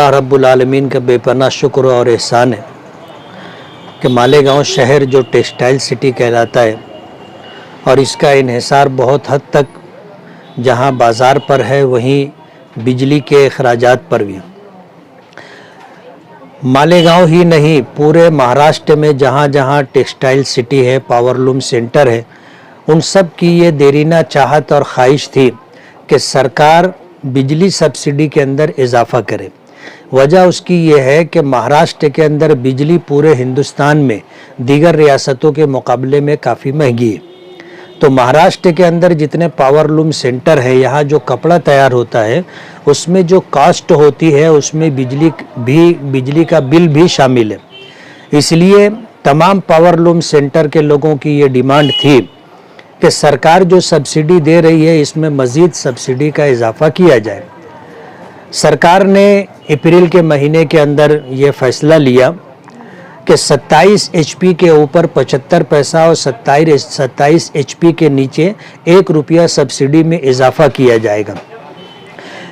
अल्लाह रब्बुल आलमीन का बेपनाह शुक्र और एहसान है कि मालेगांव शहर जो टेक्सटाइल सिटी कहलाता है और इसका इन्हिसार बहुत हद तक जहां बाज़ार पर है वहीं बिजली के अखराजात पर भी। मालेगांव ही नहीं, पूरे महाराष्ट्र में जहां जहां टेक्सटाइल सिटी है, पावरलूम सेंटर है, उन सब की ये देरीना चाहत और ख्वाहिश थी कि सरकार बिजली सब्सिडी के अंदर इजाफा करे। वजह उसकी ये है कि महाराष्ट्र के अंदर बिजली पूरे हिंदुस्तान में दीगर रियासतों के मुकाबले में काफ़ी महंगी है। तो महाराष्ट्र के अंदर जितने पावरलूम सेंटर है, यहाँ जो कपड़ा तैयार होता है उसमें जो कास्ट होती है उसमें बिजली का बिल भी शामिल है। इसलिए तमाम पावरलूम सेंटर के लोगों की ये डिमांड थी कि सरकार जो सब्सिडी दे रही है इसमें मज़ीद सब्सिडी का इजाफा किया जाए। सरकार ने अप्रैल के महीने के अंदर ये फ़ैसला लिया कि 27 HP के ऊपर 75 पैसा और 27 HP के नीचे 1 रुपया सब्सिडी में इजाफा किया जाएगा।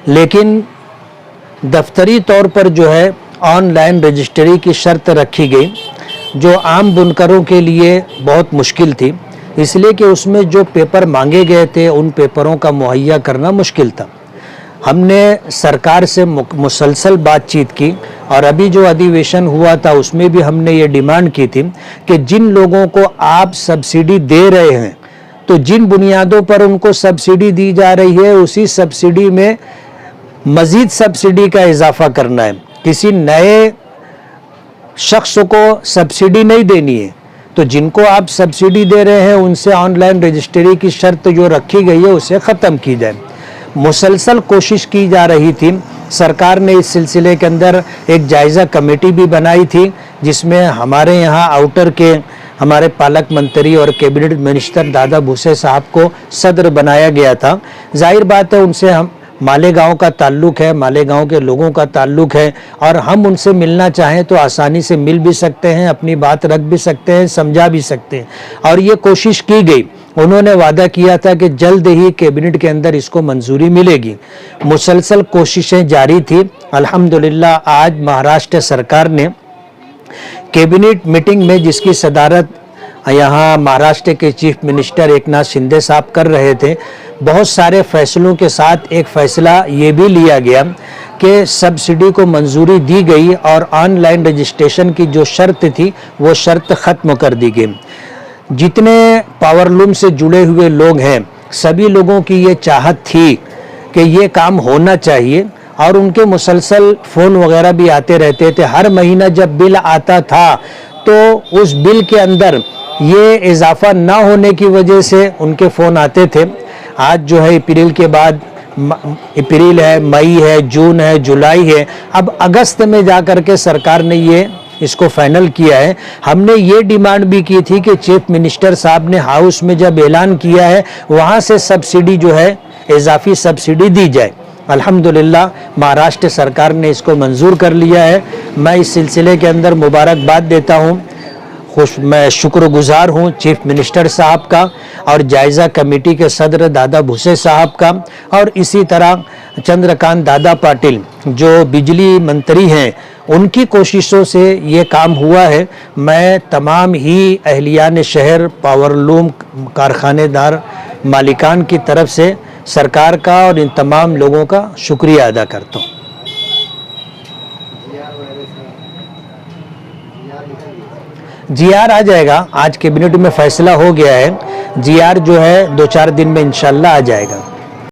लेकिन दफ्तरी तौर पर जो है ऑनलाइन रजिस्ट्री की शर्त रखी गई, जो आम बुनकरों के लिए बहुत मुश्किल थी, इसलिए कि उसमें जो पेपर मांगे गए थे उन पेपरों का मुहैया करना मुश्किल था। हमने सरकार से मुसलसल बातचीत की और अभी जो अधिवेशन हुआ था उसमें भी हमने ये डिमांड की थी कि जिन लोगों को आप सब्सिडी दे रहे हैं तो जिन बुनियादों पर उनको सब्सिडी दी जा रही है उसी सब्सिडी में मज़ीद सब्सिडी का इजाफा करना है। किसी नए शख्स को सब्सिडी नहीं देनी है। तो जिनको आप सब्सिडी दे रहे हैं उनसे ऑनलाइन रजिस्ट्री की शर्त जो रखी गई है उसे ख़त्म की जाए। मुसलसल कोशिश की जा रही थी। सरकार ने इस सिलसिले के अंदर एक जायज़ा कमेटी भी बनाई थी जिसमें हमारे यहाँ आउटर के हमारे पालक मंत्री और कैबिनेट मिनिस्टर दादा भूसे साहब को सदर बनाया गया था। जाहिर बात है उनसे हम मालेगांव का ताल्लुक़ है, मालेगांव के लोगों का ताल्लुक़ है और हम उनसे मिलना चाहें तो आसानी से मिल भी सकते हैं, अपनी बात रख भी सकते हैं, समझा भी सकते हैं और ये कोशिश की गई। उन्होंने वादा किया था कि जल्द ही कैबिनेट के अंदर इसको मंजूरी मिलेगी। मुसलसल कोशिशें जारी थी। अल्हम्दुलिल्लाह आज महाराष्ट्र सरकार ने कैबिनेट मीटिंग में, जिसकी सदारत यहाँ महाराष्ट्र के चीफ मिनिस्टर एकनाथ शिंदे साहब कर रहे थे, बहुत सारे फैसलों के साथ एक फ़ैसला ये भी लिया गया कि सब्सिडी को मंजूरी दी गई और ऑनलाइन रजिस्ट्रेशन की जो शर्त थी वो शर्त ख़त्म कर दी गई। जितने पावरलूम से जुड़े हुए लोग हैं सभी लोगों की ये चाहत थी कि ये काम होना चाहिए और उनके मुसलसल फ़ोन वगैरह भी आते रहते थे। हर महीना जब बिल आता था तो उस बिल के अंदर ये इजाफा ना होने की वजह से उनके फ़ोन आते थे। आज जो है अप्रैल के बाद, अप्रैल है, मई है, जून है, जुलाई है, अब अगस्त में जा कर के सरकार ने ये इसको फाइनल किया है। हमने ये डिमांड भी की थी कि चीफ मिनिस्टर साहब ने हाउस में जब ऐलान किया है वहाँ से सब्सिडी जो है इजाफी सब्सिडी दी जाए। अल्हम्दुलिल्लाह महाराष्ट्र सरकार ने इसको मंजूर कर लिया है। मैं इस सिलसिले के अंदर मुबारकबाद देता हूँ। मैं शुक्रगुजार हूँ चीफ मिनिस्टर साहब का और जायज़ा कमेटी के सदर दादा भूसे साहब का और इसी तरह चंद्रकांत दादा पाटिल जो बिजली मंत्री हैं उनकी कोशिशों से ये काम हुआ है। मैं तमाम ही अहलियान शहर, पावरलूम कारखानेदार, मालिकान की तरफ से सरकार का और इन तमाम लोगों का शुक्रिया अदा करता हूँ। GR आ जाएगा। आज कैबिनेट में फैसला हो गया है। GR जो है 2-4 दिन में इंशाल्लाह आ जाएगा।